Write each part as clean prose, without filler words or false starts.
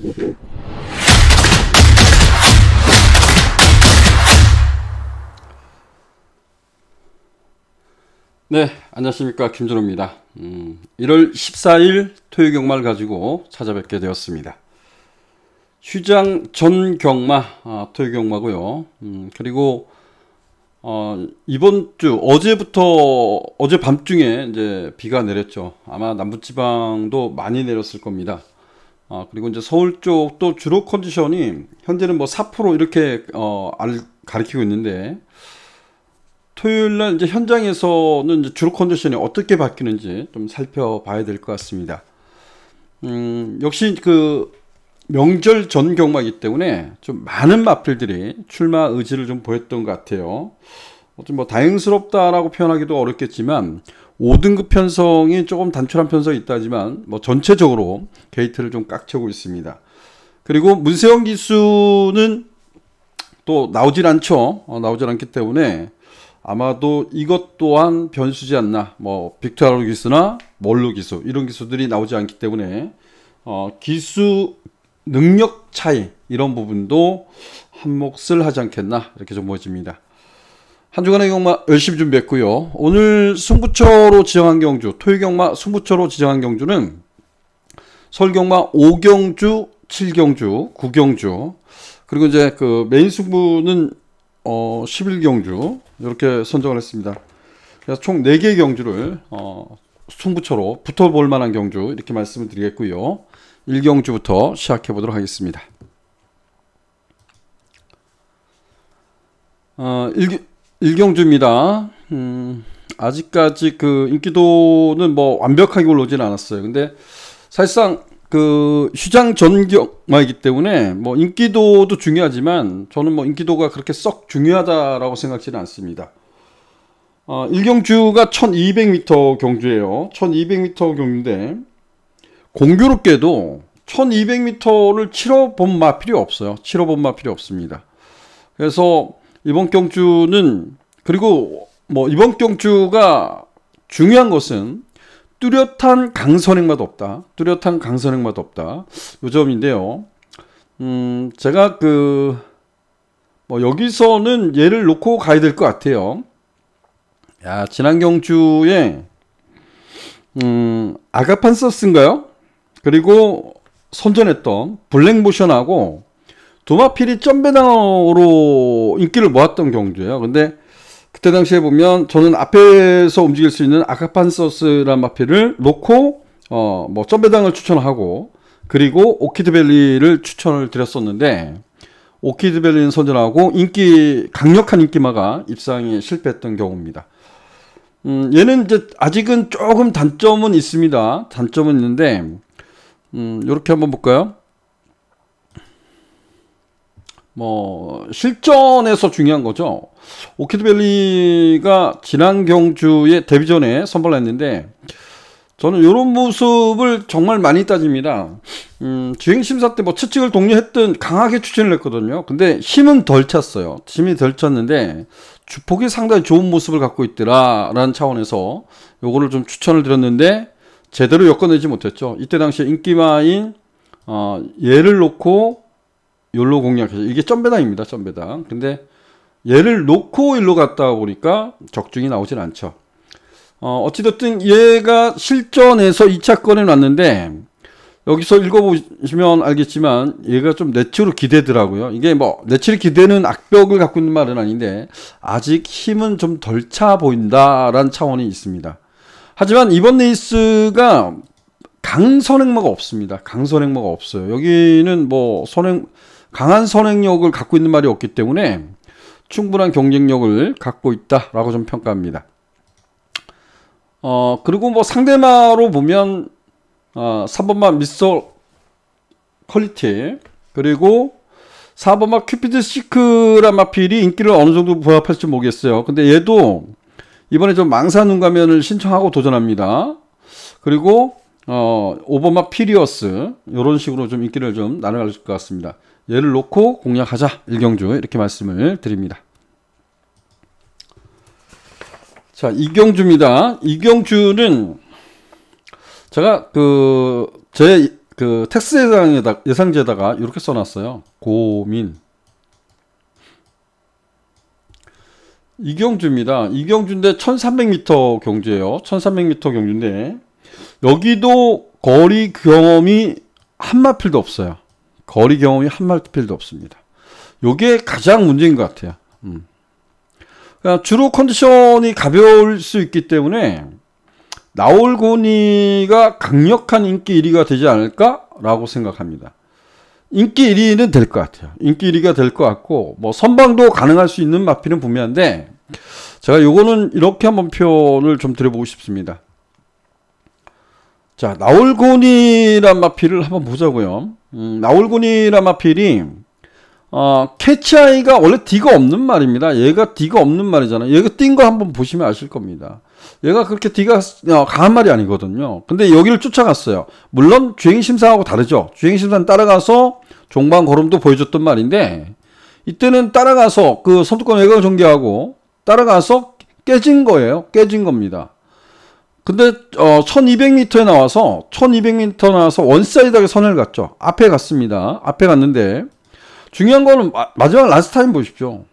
네, 안녕하십니까, 김준호입니다. 1월 14일 토요경마를 가지고 찾아뵙게 되었습니다. 휴장 전경마, 토요경마고요. 그리고 이번 주 어제 밤중에 이제 비가 내렸죠. 아마 남부지방도 많이 내렸을 겁니다. 그리고 이제 서울 쪽도 주로 컨디션이 현재는 뭐 4% 이렇게 가리키고 있는데, 토요일날 이제 현장에서는 이제 주로 컨디션이 어떻게 바뀌는지 좀 살펴봐야 될 것 같습니다. 역시 그 명절 전 경마이기 때문에 좀 많은 마필들이 출마 의지를 좀 보였던 것 같아요. 좀 뭐 다행스럽다라고 표현하기도 어렵겠지만 5등급 편성이 조금 단촐한 편성이 있다지만 뭐 전체적으로 게이트를 좀 꽉 채우고 있습니다. 그리고 문세영 기수는 또 나오질 않죠. 나오질 않기 때문에 아마도 이것 또한 변수지 않나. 뭐 빅토르 기수나 몰루 기수 이런 기수들이 나오지 않기 때문에 기수 능력 차이 이런 부분도 한 몫을 하지 않겠나 이렇게 좀 보여집니다. 한 주간의 경마 열심히 준비했고요. 오늘 승부처로 지정한 경주, 토요경마 승부처로 지정한 경주는 서울경마 5경주, 7경주, 9경주, 그리고 이제 그 메인 승부는 11경주 이렇게 선정을 했습니다. 그래서 총 4개의 경주를 승부처로 붙어볼 만한 경주 이렇게 말씀을 드리겠고요. 1경주부터 시작해 보도록 하겠습니다. 1경주입니다. 아직까지 그 인기도는 뭐 완벽하게 올라오진 않았어요. 근데 사실상 그 휴장 전경마이기 때문에 뭐 인기도도 중요하지만 저는 뭐 인기도가 그렇게 썩 중요하다라고 생각지는 않습니다. 1경주가 1200m 경주예요. 1200m 경주인데 공교롭게도 1200m를 치러본 마필이 없어요. 치러본 마필이 없습니다. 그래서 이번 경주는, 그리고 뭐 이번 경주가 중요한 것은 뚜렷한 강선행마도 없다. 뚜렷한 강선행마도 없다. 요 점인데요. 제가 뭐 여기서는 얘를 놓고 가야 될 것 같아요. 야, 지난 경주에 아가판서스인가요? 그리고 선전했던 블랙모션하고 도마필이 점배당으로 인기를 모았던 경주예요. 근데 그때 당시에 보면 저는 앞에서 움직일 수 있는 아카판서스란 마필을 놓고 뭐 점배당을 추천하고, 그리고 오키드밸리를 추천을 드렸었는데 오키드밸리는 선전하고 강력한 인기마가 입상에 실패했던 경우입니다. 얘는 이제 아직은 조금 단점은 있습니다. 단점은 있는데 이렇게 한번 볼까요? 뭐 실전에서 중요한 거죠. 오키드밸리가 지난 경주에 데뷔전에 선발을 했는데 저는 이런 모습을 정말 많이 따집니다. 주행심사 때 뭐 측측을 독려했던 강하게 추천을 했거든요. 근데 힘은 덜 찼어요. 힘이 덜 찼는데 주폭이 상당히 좋은 모습을 갖고 있더라 라는 차원에서 요거를 좀 추천을 드렸는데 제대로 엮어내지 못했죠. 이때 당시에 인기마인 얘를 놓고 요로 공략해서, 이게 점배당입니다. 점배당. 근데 얘를 놓고 일로 갔다 보니까 적중이 나오진 않죠. 어찌됐든 얘가 실전에서 2차권에 놨는데 여기서 읽어보시면 알겠지만 얘가 좀 내추로 기대더라고요. 이게 뭐 내추로 기대는 악벽을 갖고 있는 말은 아닌데 아직 힘은 좀 덜 차 보인다라는 차원이 있습니다. 하지만 이번 레이스가 강선행마가 없습니다. 강선행마가 없어요. 여기는 뭐 강한 선행력을 갖고 있는 말이 없기 때문에 충분한 경쟁력을 갖고 있다라고 좀 평가합니다. 그리고 뭐 상대마로 보면 3번마 미스터 퀄리티, 그리고 4번마 큐피드 시크란 마필이 인기를 어느 정도 부합할지 모르겠어요. 근데 얘도 이번에 좀 망사 눈가면을 신청하고 도전합니다. 그리고 5번마 피리어스 이런 식으로 좀 인기를 좀 나눠갈 것 같습니다. 얘를 놓고 공략하자 1경주 이렇게 말씀을 드립니다. 자, 2경주입니다. 2경주는 제가 제 그 텍스 예상제에다가 이렇게 써놨어요. 고민. 이경주입니다. 이경주인데 1300m 경주예요. 1300m 경주인데 여기도 거리 경험이 한 마필도 없어요. 거리 경험이 한 마필도 없습니다. 요게 가장 문제인 것 같아요. 그러니까 주로 컨디션이 가벼울 수 있기 때문에 나홀고니가 강력한 인기 1위가 되지 않을까라고 생각합니다. 인기 1위는 될 것 같아요. 인기 1위가 될 것 같고, 뭐 선방도 가능할 수 있는 마필은 분명한데, 제가 요거는 이렇게 한번 표현을 좀 드려보고 싶습니다. 자, 나홀고니란 마필을 한번 보자고요. 나홀고니란 마필이 캐치아이가 원래 D가 없는 말입니다. 얘가 D가 없는 말이잖아요. 얘가 뛴 거 한번 보시면 아실 겁니다. 얘가 그렇게 D가 강한 말이 아니거든요. 근데 여기를 쫓아갔어요. 물론 주행심사하고 다르죠. 주행심사는 따라가서 종반 걸음도 보여줬던 말인데, 이때는 따라가서 그 선두권 외곽을 전개하고 따라가서 깨진 거예요. 깨진 겁니다. 근데 1200m에 나와서 1200m 나와서 원사이드하게 선을 갔죠. 앞에 갔습니다. 앞에 갔는데 중요한 거는 마지막 라스트 타임 보십시오.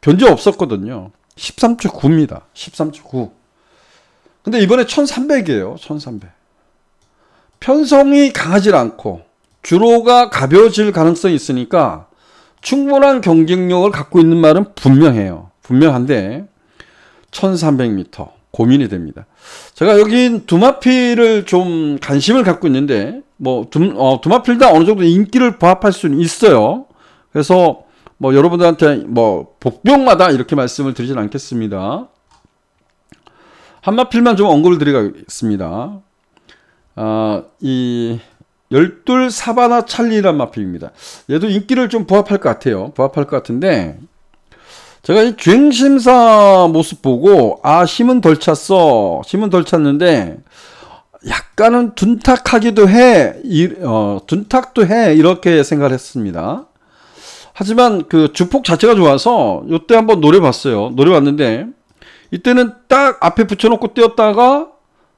견제 없었거든요. 13초 9입니다. 13초 9. 근데 이번에 1300이에요. 1300. 편성이 강하지 않고 주로가 가벼워질 가능성이 있으니까 충분한 경쟁력을 갖고 있는 말은 분명해요. 분명한데 1300m 고민이 됩니다. 제가 여기 두마필을 좀 관심을 갖고 있는데 뭐 두마필 다 어느 정도 인기를 부합할 수는 있어요. 그래서 뭐 여러분들한테 뭐 복병마다 이렇게 말씀을 드리진 않겠습니다. 한 마필만 좀 언급을 드리겠습니다. 이 열둘 사바나 찰리란 마필입니다. 얘도 인기를 좀 부합할 것 같아요. 부합할 것 같은데 제가 이 주행심사 모습 보고 힘은 덜 찼어. 힘은 덜 찼는데 약간은 둔탁하기도 해. 둔탁도 해. 이렇게 생각을 했습니다. 하지만 그 주폭 자체가 좋아서 이때 한번 노려봤어요. 노려봤는데 이때는 딱 앞에 붙여놓고 뛰었다가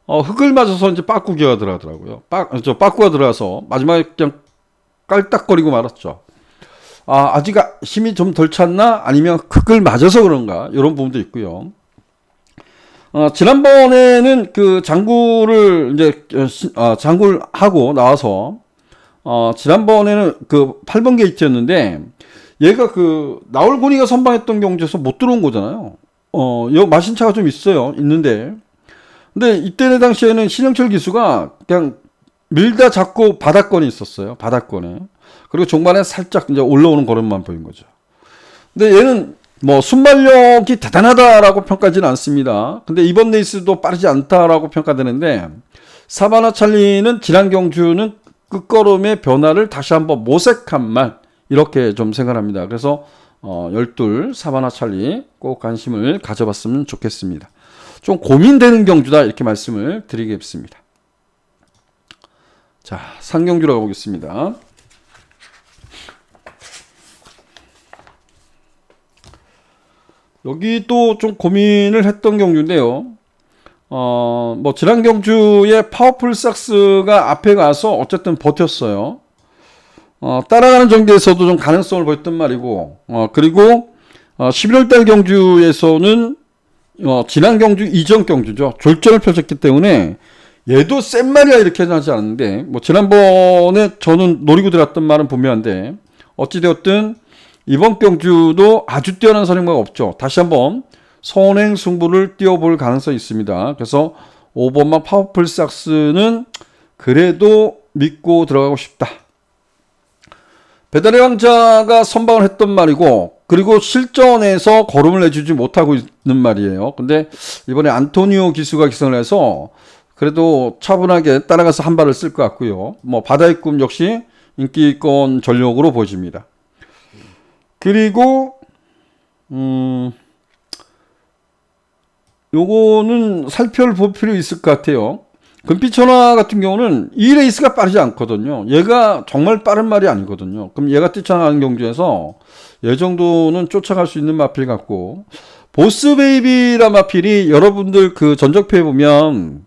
흙을 맞아서 이제 빠꾸기가 들어가더라고요. 빠꾸가 들어가서 마지막에 그냥 깔딱거리고 말았죠. 아직 힘이 좀 덜 찼나? 아니면 흙을 맞아서 그런가? 이런 부분도 있고요. 지난번에는 그 장구를 이제 장구를 하고 나와서 지난번에는 그 8번 게이트였는데 얘가 그 나홀고니가 선방했던 경주에서 못 들어온 거잖아요. 여 마신 차가 좀 있는데 근데 이때 당시에는 신영철 기수가 그냥 밀다 잡고 바닥권이 있었어요. 바닥권에. 그리고 종반에 살짝 이제 올라오는 걸음만 보인 거죠. 근데 얘는 뭐 순발력이 대단하다라고 평가하지는 않습니다. 근데 이번 레이스도 빠르지 않다라고 평가되는데 사바나 찰리는 지난 경주는 끝걸음의 변화를 다시 한번 모색한 말 이렇게 좀 생각합니다. 그래서 열둘 사바나 찰리 꼭 관심을 가져봤으면 좋겠습니다. 좀 고민되는 경주다 이렇게 말씀을 드리겠습니다. 자, 상경주로 가보겠습니다. 여기 또 좀 고민을 했던 경주인데요. 뭐 지난 경주에 파워풀 삭스가 앞에 가서 어쨌든 버텼어요. 따라가는 전개에서도 좀 가능성을 보였던 말이고, 그리고 11월달 경주에서는 지난 경주 이전 경주죠. 졸전을 펼쳤기 때문에 얘도 센 말이야 이렇게 하지 않았는데 뭐 지난번에 저는 노리고 들었던 말은 분명한데 어찌되었든 이번 경주도 아주 뛰어난 선행마가 없죠. 다시 한번 선행 승부를 띄워볼 가능성이 있습니다. 그래서 5번만 파워풀 삭스는 그래도 믿고 들어가고 싶다. 배달의 왕자가 선방을 했던 말이고 그리고 실전에서 걸음을 내주지 못하고 있는 말이에요. 근데 이번에 안토니오 기수가 기승을 해서 그래도 차분하게 따라가서 한 발을 쓸 것 같고요. 뭐 바다의 꿈 역시 인기권 전력으로 보여집니다. 그리고 요거는 살펴볼 필요 있을 것 같아요. 금빛천화 같은 경우는 이 레이스가 빠르지 않거든요. 얘가 정말 빠른 말이 아니거든요. 그럼 얘가 뛰쳐나가는 경주에서 얘 정도는 쫓아갈 수 있는 마필 같고 보스베이비라 마필이 여러분들 그 전적표에 보면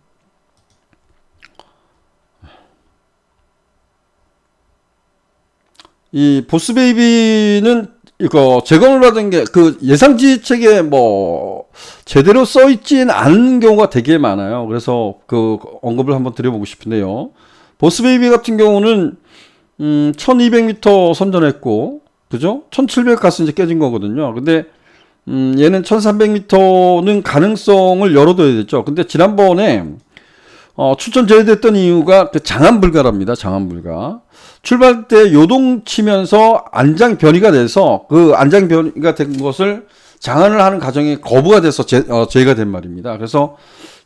이 보스베이비는 이거 재건을 받은 게 그 예상지책에 뭐 제대로 써 있진 않은 경우가 되게 많아요. 그래서 그 언급을 한번 드려보고 싶은데요. 보스베이비 같은 경우는 1200m 선전했고, 그죠? 1700 가서 이제 깨진 거거든요. 근데 얘는 1300m는 가능성을 열어둬야 됐죠. 근데 지난번에 출전 제외됐던 이유가 그 장안 불가랍니다. 장안 불가. 출발 때 요동치면서 안장 변이가 돼서 그 안장 변이가 된 것을 장안을 하는 과정에 거부가 돼서 제외가 된 말입니다. 그래서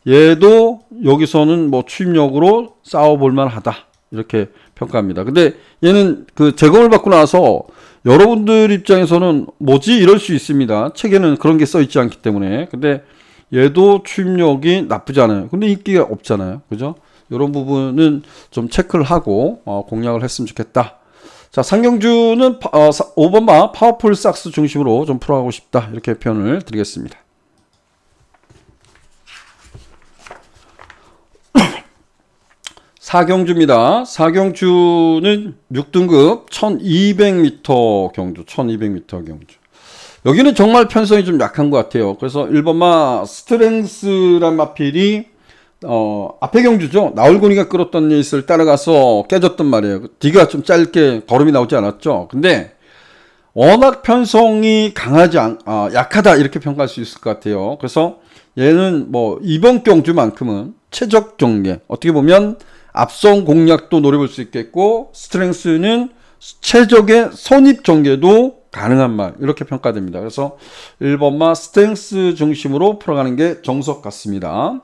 얘도 여기서는 뭐 추임력으로 싸워볼 만하다 이렇게 평가합니다. 근데 얘는 그 제거를 받고 나서 여러분들 입장에서는 뭐지 이럴 수 있습니다. 책에는 그런 게 써 있지 않기 때문에. 근데 얘도 추임력이 나쁘지 않아요. 근데 인기가 없잖아요. 그죠? 이런 부분은 좀 체크를 하고 공략을 했으면 좋겠다. 자, 상경주는 5번마 파워풀 삭스 중심으로 좀 풀어가고 싶다. 이렇게 표현을 드리겠습니다. 사경주입니다. 사경주는 6등급 1200m 경주, 1200m 경주. 여기는 정말 편성이 좀 약한 것 같아요. 그래서 1번마 스트렝스란 마필이 앞에 경주죠. 나올고니가 끌었던 레이스를 따라가서 깨졌단 말이에요. 뒤가 좀 짧게 걸음이 나오지 않았죠. 근데 워낙 편성이 강하지 약하다 이렇게 평가할 수 있을 것 같아요. 그래서 얘는 뭐 이번 경주만큼은 최적 전개, 어떻게 보면 앞선 공략도 노려볼 수 있겠고, 스트렝스는 최적의 선입 전개도 가능한 말, 이렇게 평가됩니다. 그래서 1번마 스트렝스 중심으로 풀어가는 게 정석 같습니다.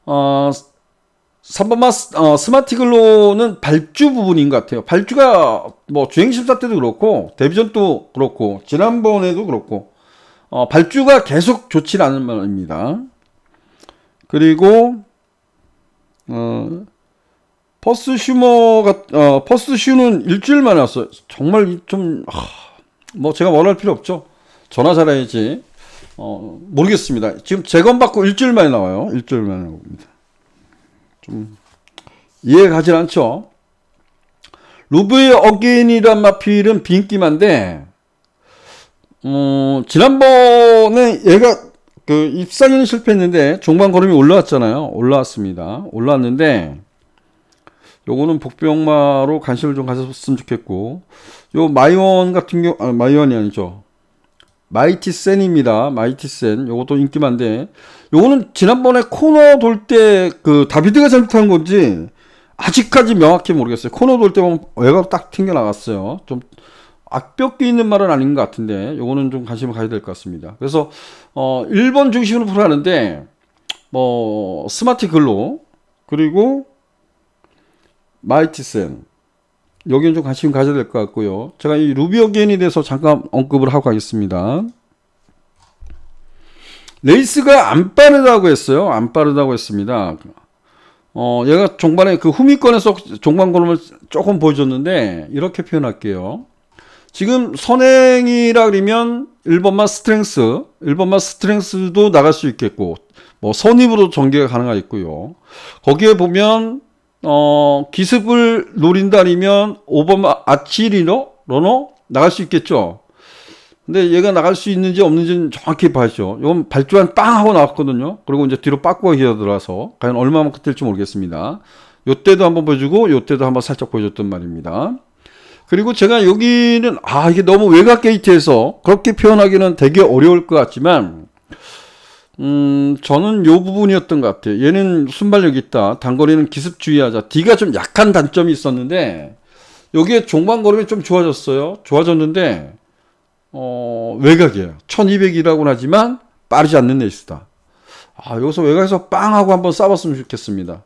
3번마 스마티글로는 발주 부분인 것 같아요. 발주가 뭐 주행심사 때도 그렇고 데뷔전도 그렇고 지난번에도 그렇고 발주가 계속 좋지 않은 말입니다. 그리고 퍼스슈는 일주일 만에 왔어요. 정말 좀 뭐 제가 뭐라 할 필요 없죠. 전화 잘해야지. 모르겠습니다. 지금 재검받고 일주일 만에 나와요. 일주일 만에 나옵니다. 좀 이해가 가질 않죠. 루브의 어게인이란 마필은 비인기만데 지난번에 얘가 그 입상에는 실패했는데 종반 걸음이 올라왔잖아요. 올라왔습니다. 올라왔는데 요거는 복병마로 관심을 좀 가졌으면 좋겠고, 요 마이원 같은 경우 마이원이 아니죠. 마이티센입니다. 마이티센. 요것도 인기만데, 요거는 지난번에 코너 돌 때 그 다비드가 잘못한 건지 아직까지 명확히 모르겠어요. 코너 돌 때 보면 외곽 딱 튕겨 나갔어요. 좀 악벽이 있는 말은 아닌 것 같은데 요거는 좀 관심을 가져야 될 것 같습니다. 그래서 1번 중심으로 풀어가는데 뭐 스마트 글로 그리고 마이티센 여기는 좀 관심 가져야 될 것 같고요. 제가 이 루비 어게인에 대해서 잠깐 언급을 하고 가겠습니다. 레이스가 안 빠르다고 했어요. 안 빠르다고 했습니다. 얘가 종반에 그 후미권에서 종반 걸음을 조금 보여줬는데 이렇게 표현할게요. 지금 선행이라 그러면 1번마 스트렝스, 1번마 스트렝스도 나갈 수 있겠고, 뭐 선입으로 전개가 가능하겠고요. 거기에 보면 기습을 노린다면 5번마 아치리너 러너 나갈 수 있겠죠. 근데 얘가 나갈 수 있는지 없는지는 정확히 봐야죠. 이건 발주한 빵 하고 나왔거든요. 그리고 이제 뒤로 빠꾸가 기어들어서 과연 얼마만큼 뜰지 모르겠습니다. 요때도 한번 보여주고 요때도 한번 살짝 보여줬단 말입니다. 그리고 제가 여기는 이게 너무 외곽 게이트에서 그렇게 표현하기는 되게 어려울 것 같지만 저는 요 부분이었던 것 같아요. 얘는 순발력 있다. 단거리는 기습 주의하자. D가 좀 약한 단점이 있었는데 여기에 종반 걸음이 좀 좋아졌어요. 좋아졌는데 외곽이에요. 1200이라고는 하지만 빠르지 않는 레이스다. 여기서 외곽에서 빵 하고 한번 싸봤으면 좋겠습니다.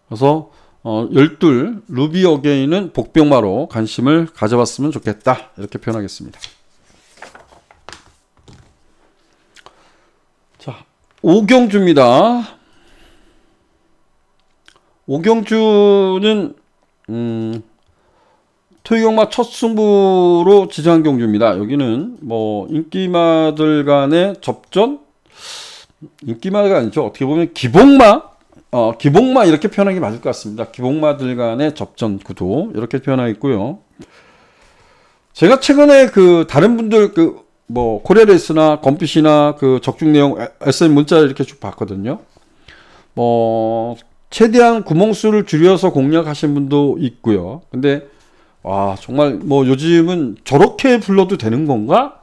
그래서 12 루비 어게인은 복병마로 관심을 가져봤으면 좋겠다. 이렇게 표현하겠습니다. 자, 오경주입니다. 오경주는 토요경마 첫 승부로 지정한 경주입니다. 여기는 뭐 인기마들 간의 접전? 인기마가 아니죠. 어떻게 보면 기복마 기복마 이렇게 표현하는 게 맞을 것 같습니다. 기복마들 간의 접전 구도 이렇게 표현하고 있고요. 제가 최근에 그 다른 분들 뭐 코리아레이스나 검핏이나 그 적중 내용 SM 문자를 이렇게 쭉 봤거든요. 뭐 최대한 구멍수를 줄여서 공략하신 분도 있고요. 근데 와 정말 뭐 요즘은 저렇게 불러도 되는 건가?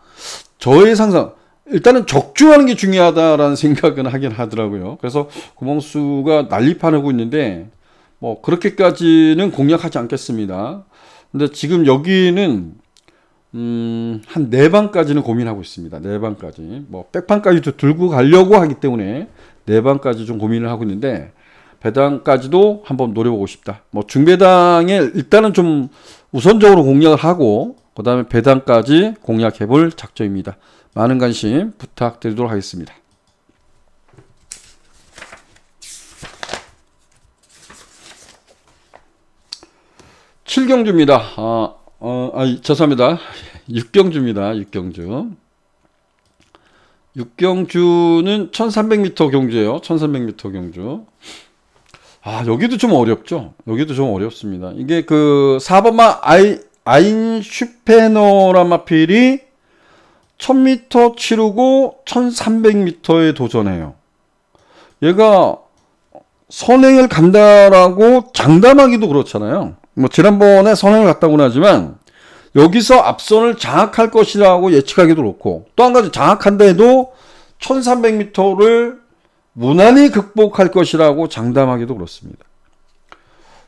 저의 상상 일단은 적중하는 게 중요하다라는 생각은 하긴 하더라고요. 그래서 구멍수가 난립하고 있는데 뭐 그렇게까지는 공략하지 않겠습니다. 근데 지금 여기는 한 4방까지는 고민하고 있습니다. 4방까지 뭐 백판까지도 들고 가려고 하기 때문에 4방까지 좀 고민을 하고 있는데 배당까지도 한번 노려보고 싶다. 뭐 중배당에 일단은 좀 우선적으로 공략을 하고 그 다음에 배당까지 공략해 볼 작정입니다. 많은 관심 부탁드리도록 하겠습니다. 7경주입니다. 죄송합니다. 6경주입니다. 6경주. 6경주는 1300m 경주예요. 1300m 경주. 여기도 좀 어렵죠. 여기도 좀 어렵습니다. 이게 그 4번마 아인슈페너라마필이 1000m 치르고 1300m에 도전해요. 얘가 선행을 간다라고 장담하기도 그렇잖아요. 뭐 지난번에 선행을 갔다고는 하지만 여기서 앞선을 장악할 것이라고 예측하기도 그렇고 또 한 가지 장악한다 해도 1300m를 무난히 극복할 것이라고 장담하기도 그렇습니다.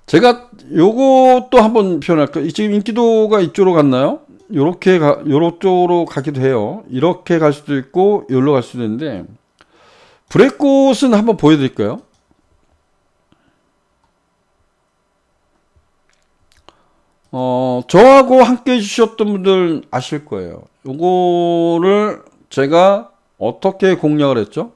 제가 요것도 한번 표현할까요? 지금 인기도가 이쪽으로 갔나요? 요쪽으로 가기도 해요. 이렇게 갈 수도 있고 여기로 갈 수도 있는데 브레이크꽃은 한번 보여드릴까요? 저하고 함께 해주셨던 분들 아실 거예요. 요거를 제가 어떻게 공략을 했죠?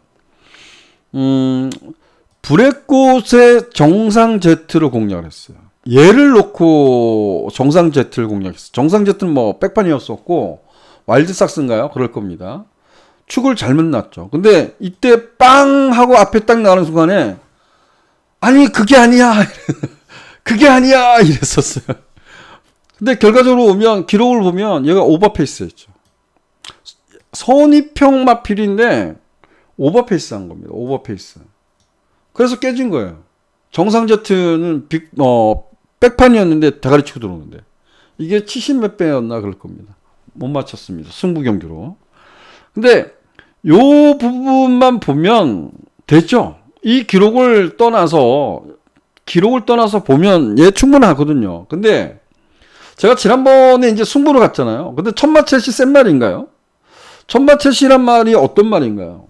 브레이크꽃의 정상 Z를 공략을 했어요. 얘를 놓고 정상 Z를 공략했어요. 정상 Z는 뭐 백판이었었고 와일드삭스인가요? 그럴 겁니다. 축을 잘못 놨죠. 근데 이때 빵 하고 앞에 딱 나가는 순간에 아니 그게 아니야 그게 아니야 이랬었어요. 근데 결과적으로 보면 기록을 보면 얘가 오버페이스였죠. 선입형 마필인데 오버페이스 한 겁니다. 오버페이스. 그래서 깨진 거예요. 정상 Z는 백판이었는데 대가리 치고 들어오는데 이게 70 몇 배였나 그럴 겁니다. 못 맞췄습니다. 승부 경기로. 근데 요 부분만 보면 되죠. 이 기록을 떠나서 보면 얘 충분하거든요. 근데 제가 지난번에 이제 승부를 갔잖아요. 근데 천마쳇이 센 말인가요? 천마쳇이란 말이 어떤 말인가요?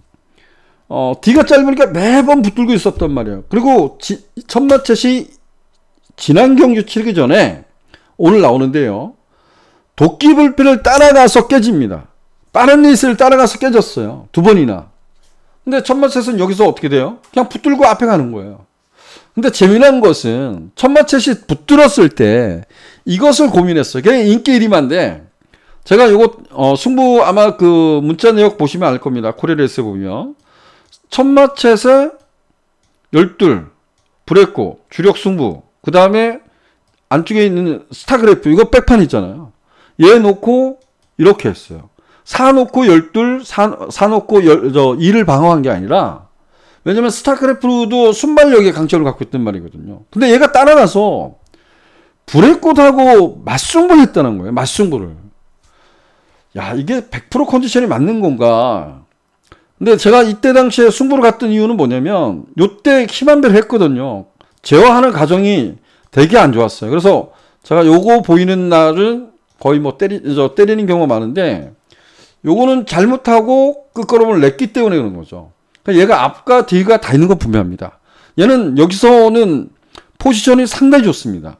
D가 짧으니까 매번 붙들고 있었단 말이에요. 그리고 천마쳇이 지난 경주 치르기 전에 오늘 나오는데요. 도끼불필을 따라가서 깨집니다. 빠른 레이스를 따라가서 깨졌어요. 2번이나. 근데 천마쳇은 여기서 어떻게 돼요? 그냥 붙들고 앞에 가는 거예요. 근데 재미난 것은 천마쳇이 붙들었을 때 이것을 고민했어요. 그냥 인기 1위만데 제가 요거 승부 아마 그 문자 내역 보시면 알 겁니다. 코리아레이스 보면 천마쳇에 12 브레이크 주력 승부 그 다음에 안쪽에 있는 스타그래프 이거 백판 있잖아요. 얘 놓고 이렇게 했어요. 4 놓고 12 4 놓고 2를 방어한 게 아니라 왜냐면 스타크래프도 순발력의 강점을 갖고 있단 말이거든요. 근데 얘가 따라가서 브레이크하고 맞승부를 했다는 거예요. 맞승부를. 야, 이게 100% 컨디션이 맞는 건가? 근데 제가 이때 당시에 승부를 갔던 이유는 뭐냐면 요때 힘한배를 했거든요. 제어하는 과정이 되게 안 좋았어요. 그래서 제가 요거 보이는 날은 거의 뭐 때리는 경우가 많은데 요거는 잘못하고 끝걸음을 냈기 때문에 그런 거죠. 그러니까 얘가 앞과 뒤가 다 있는 건 분명합니다. 얘는 여기서는 포지션이 상당히 좋습니다.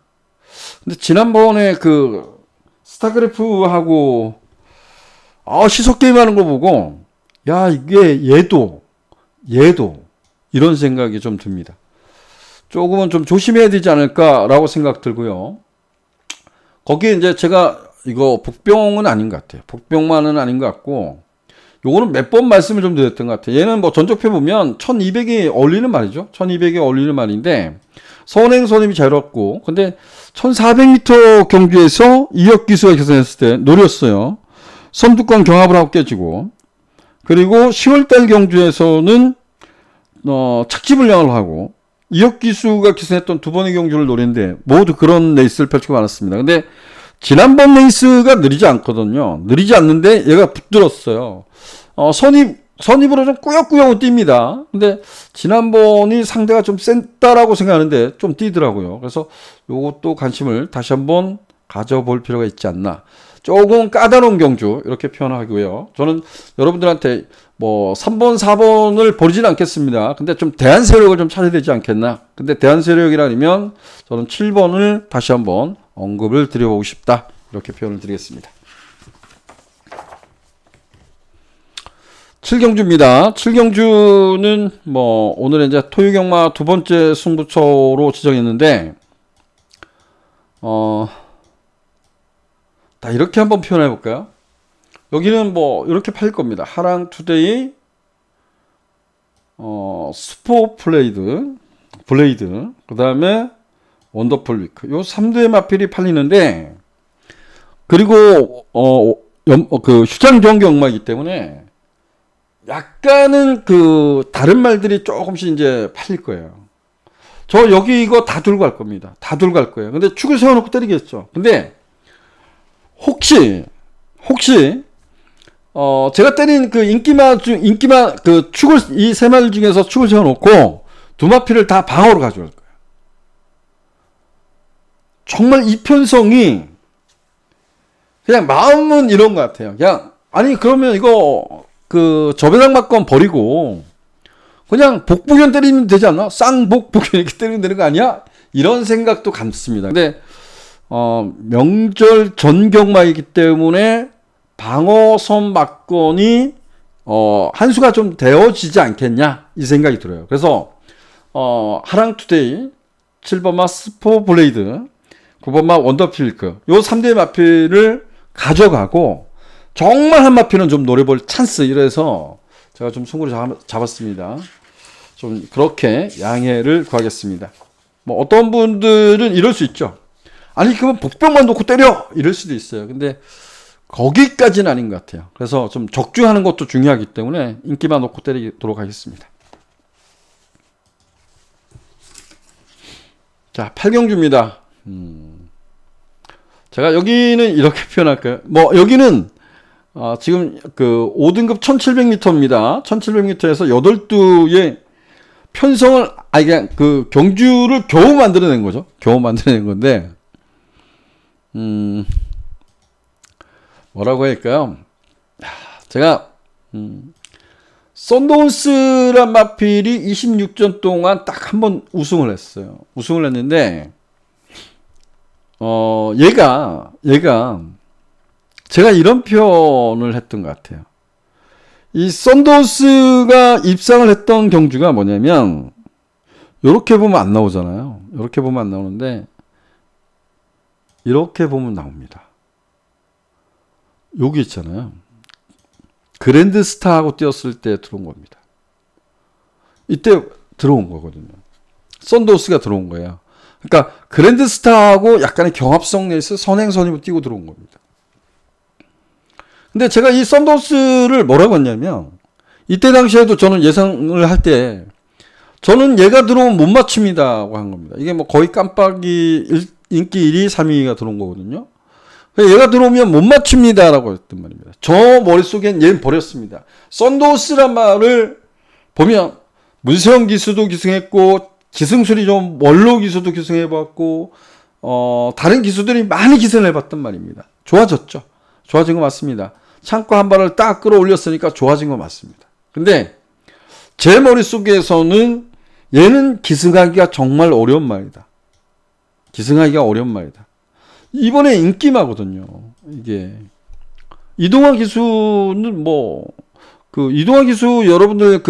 근데 지난번에 그 스타크래프하고 시속 게임 하는 거 보고 야 이게 얘도 이런 생각이 좀 듭니다. 조금은 좀 조심해야 되지 않을까라고 생각 들고요. 거기에 이제 제가 이거 복병은 아닌 것 같아요. 복병만은 아닌 것 같고 요거는 몇 번 말씀을 좀 드렸던 것 같아요. 얘는 뭐 전적표 보면 1200이 어울리는 말이죠. 1200이 어울리는 말인데 선행선임이 자유롭고 근데 1400m 경주에서 이역 기수가 계산했을 때 노렸어요. 선두권 경합을 하고 깨지고 그리고 10월달 경주에서는 착지불량을 하고 이역 기수가 기선했던 두 번의 경주를 노렸는데 모두 그런 레이스를 펼치고 말았습니다. 근데 지난번 레이스가 느리지 않거든요. 느리지 않는데 얘가 붙들었어요. 선입으로 좀 꾸역꾸역 뜁니다. 근데 지난번이 상대가 좀 센다라고 생각하는데 좀 뛰더라고요. 그래서 요것도 관심을 다시 한번 가져볼 필요가 있지 않나. 조금 까다로운 경주 이렇게 표현하고요. 저는 여러분들한테 뭐 3번, 4번을 버리지는 않겠습니다. 근데 좀 대안 세력을 좀 찾아야 되지 않겠나. 근데 대안 세력이라면 저는 7번을 다시 한번 언급을 드려보고 싶다. 이렇게 표현을 드리겠습니다. 7경주입니다. 7경주는 뭐 오늘 이제 토유경마 두 번째 승부처로 지정했는데 다 이렇게 한번 표현해 볼까요? 여기는 뭐 이렇게 팔릴 겁니다. 하랑 투데이 스포 블레이드 그 다음에 원더풀 위크 요 3대의 마필이 팔리는데 그리고 그 휴장 정기 경마이기 때문에 약간은 그 다른 말들이 조금씩 이제 팔릴 거예요. 저 여기 이거 다 들고 갈 겁니다. 다 들고 갈 거예요. 근데 축을 세워놓고 때리겠죠. 근데 혹시 제가 때린 그 인기마 그 축을 이 세 마리 중에서 축을 세워놓고 두 마필을 다 방어로 가져갈 거예요. 정말 이 편성이 그냥 마음은 이런 것 같아요. 그냥 아니 그러면 이거 그 저배당 막건 버리고 그냥 복부견 때리면 되지 않나? 쌍복부견 이렇게 때리면 되는 거 아니야? 이런 생각도 감습니다. 근데 명절 전경마이기 때문에 방어선 막건이 한 수가 좀 되어지지 않겠냐 이 생각이 들어요. 그래서 하랑투데이 7번마 스포 블레이드 9번마 원더필크 요 3대 마필을 가져가고 정말 한 마필은 좀 노려볼 찬스 이래서 제가 좀 승부를 잡았습니다. 좀 그렇게 양해를 구하겠습니다. 뭐 어떤 분들은 이럴 수 있죠. 아니 그러면 복병만 놓고 때려 이럴 수도 있어요. 근데 거기까지는 아닌 것 같아요. 그래서 좀 적중하는 것도 중요하기 때문에 인기만 놓고 때리도록 하겠습니다. 자 8경주입니다. 제가 여기는 이렇게 표현할까요? 뭐 여기는 지금 그 5등급 1700m입니다. 1700m에서 8두의 편성을 그냥 그 경주를 겨우 만들어낸 거죠. 겨우 만들어낸 건데 뭐라고 할까요? 제가 썬더운스란 마필이 26전 동안 딱 한 번 우승을 했어요. 우승을 했는데 얘가 제가 이런 표현을 했던 것 같아요. 이 썬더운스가 입상을 했던 경주가 뭐냐면 이렇게 보면 안 나오잖아요. 이렇게 보면 안 나오는데 이렇게 보면 나옵니다. 여기 있잖아요. 그랜드스타하고 뛰었을 때 들어온 겁니다. 이때 들어온 거거든요. 썬더운스가 들어온 거예요. 그러니까 그랜드스타하고 약간의 경합성 레이스 선행선임을 뛰고 들어온 겁니다. 근데 제가 이 썬더운스를 뭐라고 했냐면 이때 당시에도 저는 예상을 할 때 저는 얘가 들어오면 못 맞춥니다고 한 겁니다. 이게 뭐 거의 깜빡이 인기 1위, 3위가 들어온 거거든요. 얘가 들어오면 못 맞춥니다라고 했단 말입니다. 저 머릿속엔 얘는 버렸습니다. 썬더운스란 말을 보면 문세영 기수도 기승했고 기승술이 좀 원로 기수도 기승해봤고 다른 기수들이 많이 기승을 해봤단 말입니다. 좋아졌죠. 좋아진 거 맞습니다. 창고 한 발을 딱 끌어올렸으니까 좋아진 거 맞습니다. 근데 제 머릿속에서는 얘는 기승하기가 정말 어려운 말이다. 기승하기가 어려운 말이다. 이번에 인기마거든요. 이게 이동화 기수는 뭐 그 이동화 기수 여러분들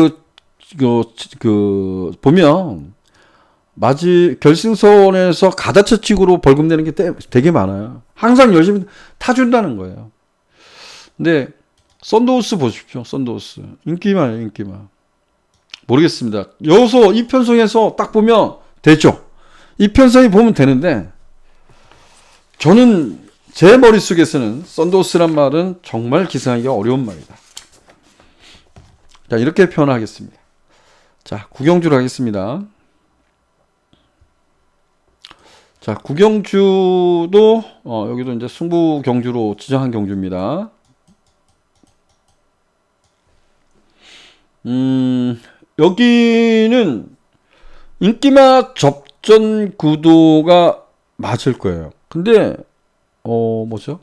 보면 결승선에서 가다처칙으로 벌금 내는 게 되게 많아요. 항상 열심히 타준다는 거예요. 근데 썬더호스 보십시오. 썬더호스. 인기마예요, 인기마. 모르겠습니다. 여기서 이편성에서 딱 보면 되죠. 이편성이 보면 되는데, 저는 제 머릿속에서는 썬더호스란 말은 정말 기승하기가 어려운 말이다. 자, 이렇게 표현하겠습니다. 자, 구경주로 하겠습니다. 자, 구경주도 여기도 이제 승부 경주로 지정한 경주입니다. 여기는 인기마 접전 구도가 맞을 거예요. 근데 뭐죠?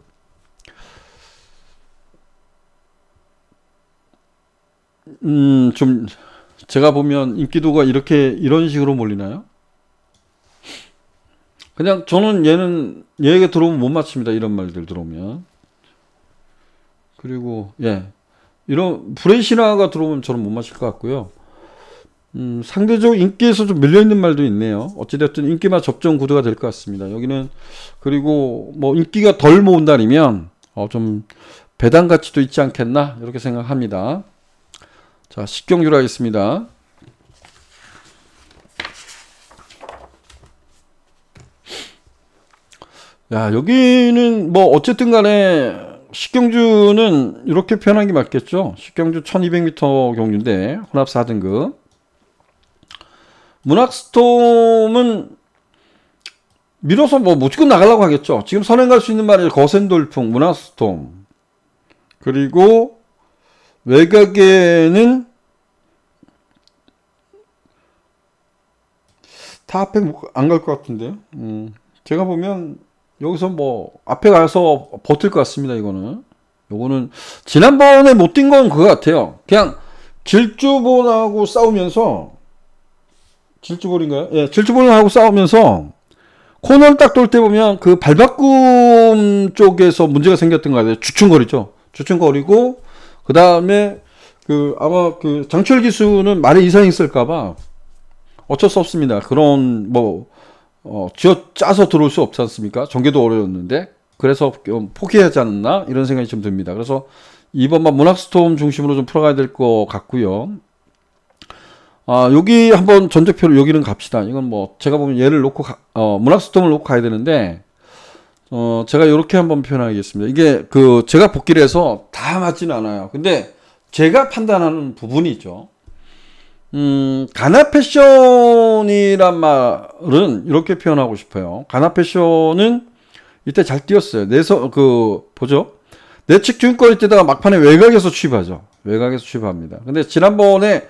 좀 제가 보면 인기도가 이런 식으로 몰리나요? 그냥 저는 얘에게 들어오면 못 맞춥니다. 이런 말들 들어오면. 그리고 이런 브레이시나가 들어오면 저는 못 맞힐 것 같고요. 상대적으로 인기에서 좀 밀려있는 말도 있네요. 어찌됐든 인기마 접전 구도가 될 것 같습니다. 여기는 그리고 뭐 인기가 덜 모은다면 좀 배당 가치도 있지 않겠나 이렇게 생각합니다. 자, 식경주로 하겠습니다. 야, 여기는 뭐 어쨌든 간에 식경주는 이렇게 표현한 게 맞겠죠. 식경주 1200m 경주인데 혼합 4등급. 문학스톰은 밀어서 뭐 무조건 나가려고 하겠죠. 지금 선행 갈 수 있는 말이 거센돌풍, 문학스톰. 그리고 외곽에는 다 앞에 안 갈 것 같은데요. 제가 보면 여기서 뭐 앞에 가서 버틸 것 같습니다. 요거는 지난번에 못 뛴 건 그거 같아요. 그냥 질주본하고 싸우면서 질주본인가요? 예, 질주본하고 싸우면서 코너를 딱 돌 때 보면 그 발바꿈 쪽에서 문제가 생겼던 거 같아요. 주춤거리죠. 주춤거리고 그 다음에 아마 장철 기수는 말에 이상이 있을까봐 어쩔 수 없습니다. 그런 짜서 들어올 수 없지 않습니까? 전개도 어려웠는데 그래서 포기하지 않았나 이런 생각이 좀 듭니다. 그래서 이번만 문학스톰 중심으로 좀 풀어가야 될 것 같고요. 여기 한번 전적표로 여기는 갑시다. 이건 뭐 제가 보면 얘를 놓고 문학스톰을 놓고 가야 되는데 제가 이렇게 한번 표현하겠습니다. 이게 제가 복기를 해서 다 맞지는 않아요. 근데 제가 판단하는 부분이 있죠. 가나 패션이란 말은 이렇게 표현하고 싶어요. 가나 패션은 이때 잘 뛰었어요. 보죠. 내측 균거리 때다가 막판에 외곽에서 취입하죠. 외곽에서 취입합니다. 근데 지난번에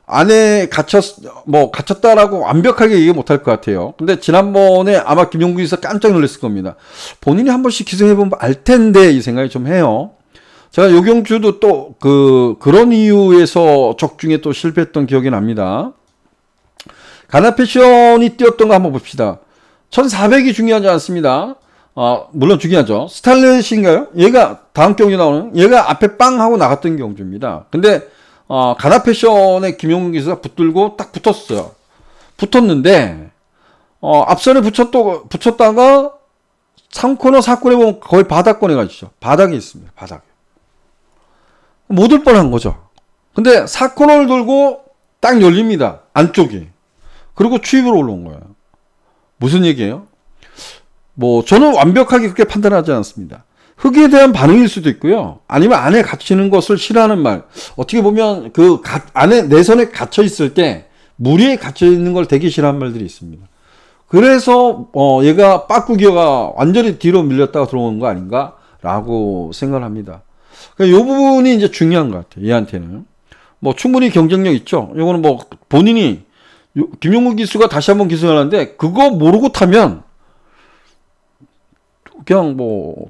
안에 갇혔다라고 완벽하게 얘기 못할 것 같아요. 근데 지난번에 아마 김용국에서 깜짝 놀랐을 겁니다. 본인이 한 번씩 기승해보면 알 텐데 이 생각이 좀 해요. 제가 요경주도 또 그런 이유에서 적중에 또 실패했던 기억이 납니다. 가나 패션이 뛰었던 거 한번 봅시다. 1400이 중요하지 않습니다. 물론 중요하죠. 스탈렛인가요? 얘가 다음 경기 나오는 얘가 앞에 빵 하고 나갔던 경주입니다. 근데 가나 패션의 김용국 기수가 붙들고 딱 붙었어요. 붙었는데 앞선에 붙였다가 3코너 4코너에 보면 거의 바닥권에 가시죠. 바닥에 있습니다. 바닥에. 못 올 뻔한 거죠. 근데 4코너를 돌고 딱 열립니다. 안쪽이. 그리고 추입으로 올라온 거예요. 무슨 얘기예요? 저는 완벽하게 그렇게 판단하지 않습니다. 흙에 대한 반응일 수도 있고요. 아니면 안에 갇히는 것을 싫어하는 말. 어떻게 보면 안에 내선에 갇혀 있을 때 무리에 갇혀 있는 걸 되게 싫어하는 말들이 있습니다. 그래서 얘가 빠꾸기어가 완전히 뒤로 밀렸다가 들어오는 거 아닌가라고 생각을 합니다. 이 부분이 이제 중요한 것 같아요. 얘한테는. 충분히 경쟁력 있죠. 이거는 본인이 김용국 기수가 다시 한번 기승하는데 그거 모르고 타면 그냥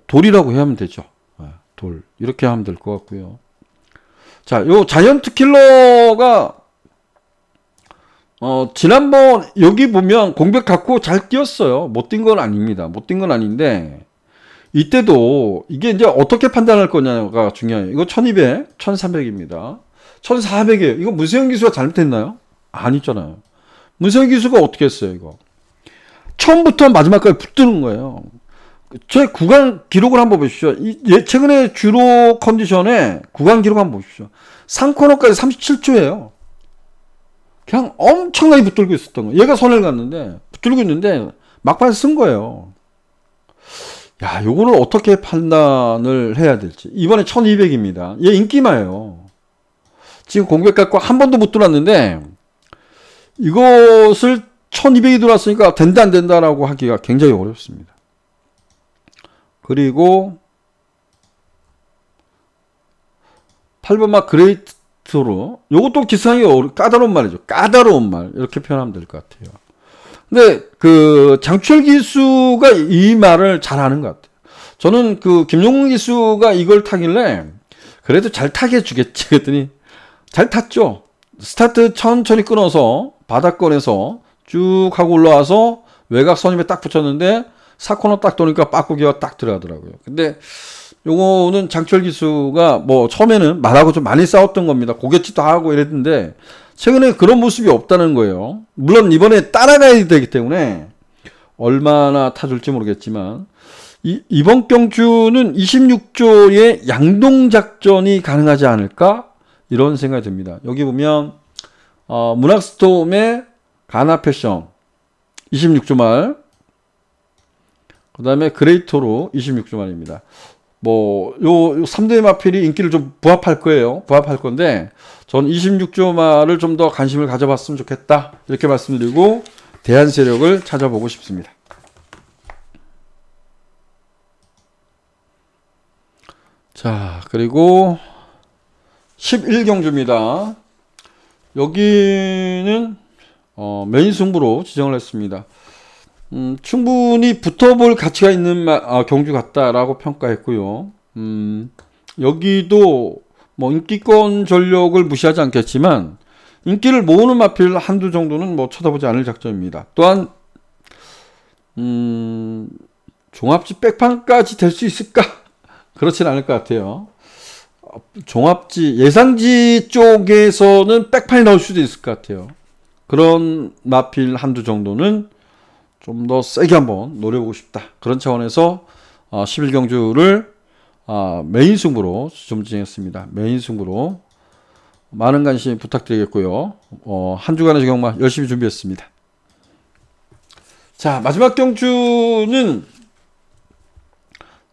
돌이라고 해야 하면 되죠. 돌. 이렇게 하면 될 것 같고요. 자, 요 자이언트 킬러가 지난번 여기 보면 공백 갖고 잘 뛰었어요. 못 뛴 건 아닙니다. 못 뛴 건 아닌데 이때도 이게 이제 어떻게 판단할 거냐가 중요해요. 이거 1200, 1300입니다. 1400이에요. 이거 문세영 기수가 잘못했나요? 아니잖아요. 문세영 기수가 어떻게 했어요, 이거? 처음부터 마지막까지 붙드는 거예요. 제 구간 기록을 한번 보십시오. 최근에 주로 컨디션에 구간 기록 한번 보십시오. 3코너까지 37초예요. 그냥 엄청나게 붙들고 있었던 거예요. 얘가 선을 갔는데 붙들고 있는데 막판에 쓴 거예요. 야, 요거를 어떻게 판단을 해야 될지. 이번에 1200입니다. 얘 인기마예요. 지금 공백 갖고 한 번도 못 들어왔는데 이것을 1200이 들어왔으니까 된다 안 된다라고 하기가 굉장히 어렵습니다. 그리고 8번마 그레이트로 요것도 기사하기 까다로운 말이죠. 까다로운 말 이렇게 표현하면 될 것 같아요. 근데 그 장추열 기수가 이 말을 잘하는 것 같아요. 저는 그 김용문 기수가 이걸 타길래 그래도 잘 타게 해주겠지 그랬더니 잘 탔죠. 스타트 천천히 끊어서 바닥권에서 쭉 하고 올라와서 외곽 선임에 딱 붙였는데 4코너 딱 도니까 빠꾸기가 딱 들어가더라고요. 근데 요거는 장철 기수가 뭐 처음에는 말하고 좀 많이 싸웠던 겁니다. 고갯짓도 하고 이랬는데 최근에 그런 모습이 없다는 거예요. 물론 이번에 따라가야 되기 때문에 얼마나 타줄지 모르겠지만 이번 경주는 26조의 양동작전이 가능하지 않을까 이런 생각이 듭니다. 여기 보면 문학스톰의 가나 패션 26조 말, 그 다음에 그레이토로 26조 말입니다. 뭐, 요 3대 마필이 인기를 좀 부합할 거예요. 부합할 건데, 전 26조 말을 좀 더 관심을 가져봤으면 좋겠다. 이렇게 말씀드리고, 대한 세력을 찾아보고 싶습니다. 자, 그리고 11경주입니다. 여기는 메인 승부로 지정을 했습니다. 충분히 붙어볼 가치가 있는 경주 같다라고 평가했고요. 여기도 뭐 인기권 전력을 무시하지 않겠지만 인기를 모으는 마필 한두 정도는 뭐 쳐다보지 않을 작전입니다. 또한 종합지 백판까지 될 수 있을까? 그렇진 않을 것 같아요. 종합지 예상지 쪽에서는 백판이 나올 수도 있을 것 같아요. 그런 마필 한두 정도는 좀 더 세게 한번 노려보고 싶다. 그런 차원에서 11경주를 메인 승부로 좀 진행했습니다. 메인 승부로 많은 관심 부탁드리겠고요. 한 주간의 경마 열심히 준비했습니다. 자, 마지막 경주는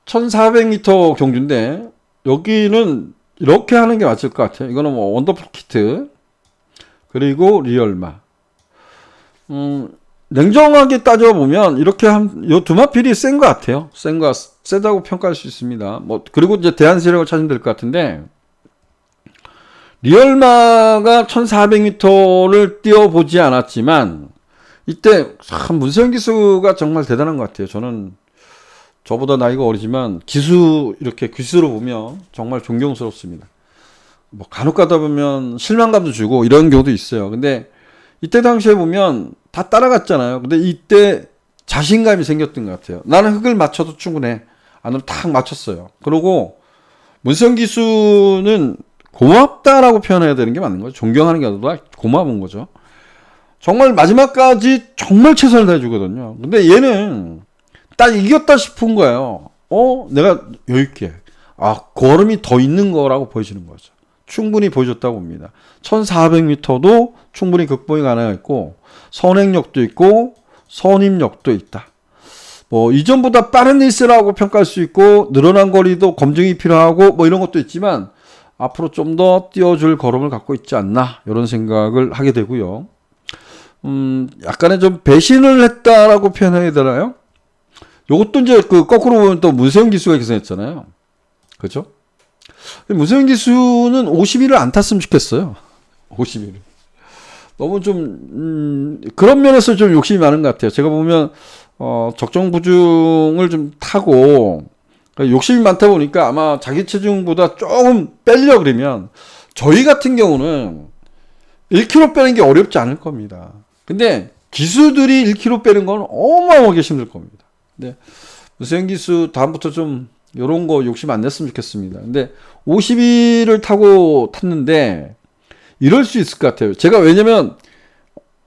1400m 경주인데 여기는 이렇게 하는 게 맞을 것 같아요. 이거는 뭐 원더풀 키트 그리고 리얼마. 냉정하게 따져보면 이렇게 요 두 마필이 센 것 같아요. 세다고 평가할 수 있습니다. 뭐 그리고 이제 대한 세력을 찾으면 될 것 같은데 리얼마가 1400m를 뛰어보지 않았지만 이때 참 문세영 기수가 정말 대단한 것 같아요. 저는 저보다 나이가 어리지만 이렇게 기수로 보면 정말 존경스럽습니다. 뭐 간혹 가다 보면 실망감도 주고 이런 경우도 있어요. 근데 이때 당시에 보면 다 따라갔잖아요. 근데 이때 자신감이 생겼던 것 같아요. 나는 흙을 맞춰도 충분해. 안으로 탁 맞췄어요. 그리고 문세영 기수는 고맙다라고 표현해야 되는 게 맞는 거죠. 존경하는 게 아니라 고마운 거죠. 정말 마지막까지 정말 최선을 다해주거든요. 근데 얘는 딱 이겼다 싶은 거예요. 내가 여유있게. 걸음이 더 있는 거라고 보여지는 거죠. 충분히 보여줬다고 봅니다. 1400m도 충분히 극복이 가능했고 선행력도 있고 선임력도 있다. 뭐 이전보다 빠른 레이스라고 평가할 수 있고 늘어난 거리도 검증이 필요하고 뭐 이런 것도 있지만 앞으로 좀 더 뛰어줄 걸음을 갖고 있지 않나 이런 생각을 하게 되고요. 약간의 좀 배신을 했다라고 표현해야 되나요? 요것도 이제 그 거꾸로 보면 또 문세영 기수가 계산했잖아요. 그죠? 문세영 기수는 51을 안 탔으면 좋겠어요. 51을. 너무 좀 그런 면에서 좀 욕심이 많은 것 같아요. 제가 보면 적정부중을 좀 타고 욕심이 많다 보니까 아마 자기 체중보다 조금 빼려 그러면 저희 같은 경우는 1kg 빼는 게 어렵지 않을 겁니다. 근데 기수들이 1kg 빼는 건 어마어마하게 힘들 겁니다. 근데 문세영 기수 다음부터 좀 요런 거 욕심 안 냈으면 좋겠습니다. 근데 52를 타고 탔는데 이럴 수 있을 것 같아요. 제가 왜냐면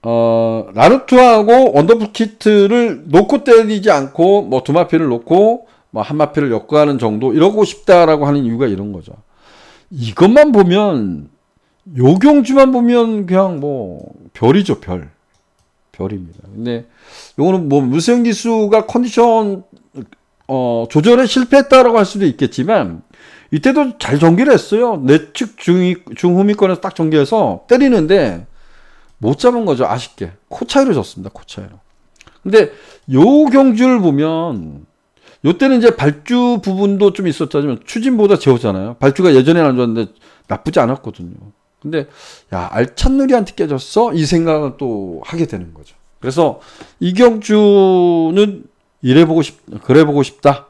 라누트하고 원더풀 키트를 놓고 때리지 않고 뭐 두 마피를 놓고 뭐 한 마피를 엮어가는 정도 이러고 싶다라고 하는 이유가 이런 거죠. 이것만 보면 요경주만 보면 그냥 뭐 별이죠, 별입니다. 근데 요거는 뭐 무수영 기수가 컨디션 조절에 실패했다라고 할 수도 있겠지만 이때도 잘 전개를 했어요. 내측 중후미권에서 딱 전개해서 때리는데 못 잡은 거죠. 아쉽게 코 차이로 졌습니다. 코 차이로. 근데 요 경주를 보면 요때는 이제 발주 부분도 좀 있었다지만 추진보다 재웠잖아요. 발주가 예전에는 안 좋았는데 나쁘지 않았거든요. 근데 야, 알찬 누리한테 깨졌어? 이 생각을 또 하게 되는 거죠. 그래서 이 경주는 그래 보고 싶다.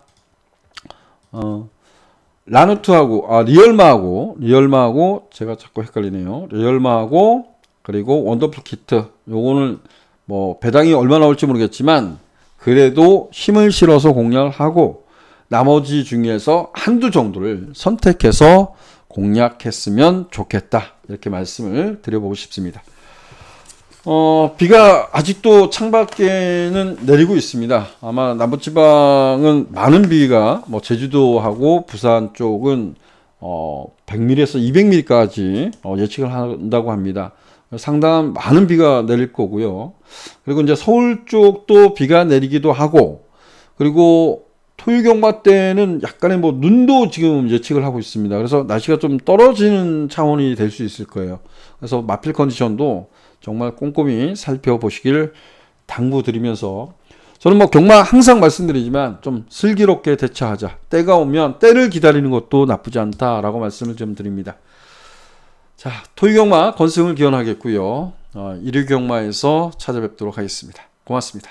라누트하고 리얼마하고 제가 자꾸 헷갈리네요. 리얼마하고 그리고 원더풀 키트 요거는 뭐 배당이 얼마 나올지 모르겠지만 그래도 힘을 실어서 공략을 하고 나머지 중에서 한두 정도를 선택해서 공략했으면 좋겠다. 이렇게 말씀을 드려보고 싶습니다. 비가 아직도 창밖에는 내리고 있습니다. 아마 남부지방은 많은 비가 뭐 제주도하고 부산 쪽은 100mm에서 200mm까지 예측을 한다고 합니다. 상당한 많은 비가 내릴 거고요. 그리고 이제 서울 쪽도 비가 내리기도 하고, 그리고 토요경마 때는 약간의 뭐 눈도 지금 예측을 하고 있습니다. 그래서 날씨가 좀 떨어지는 차원이 될 수 있을 거예요. 그래서 마필 컨디션도 정말 꼼꼼히 살펴보시길 당부드리면서, 저는 뭐 경마 항상 말씀드리지만 좀 슬기롭게 대처하자. 때가 오면 때를 기다리는 것도 나쁘지 않다라고 말씀을 좀 드립니다. 자, 토요경마 건승을 기원하겠고요. 일요경마에서 찾아뵙도록 하겠습니다. 고맙습니다.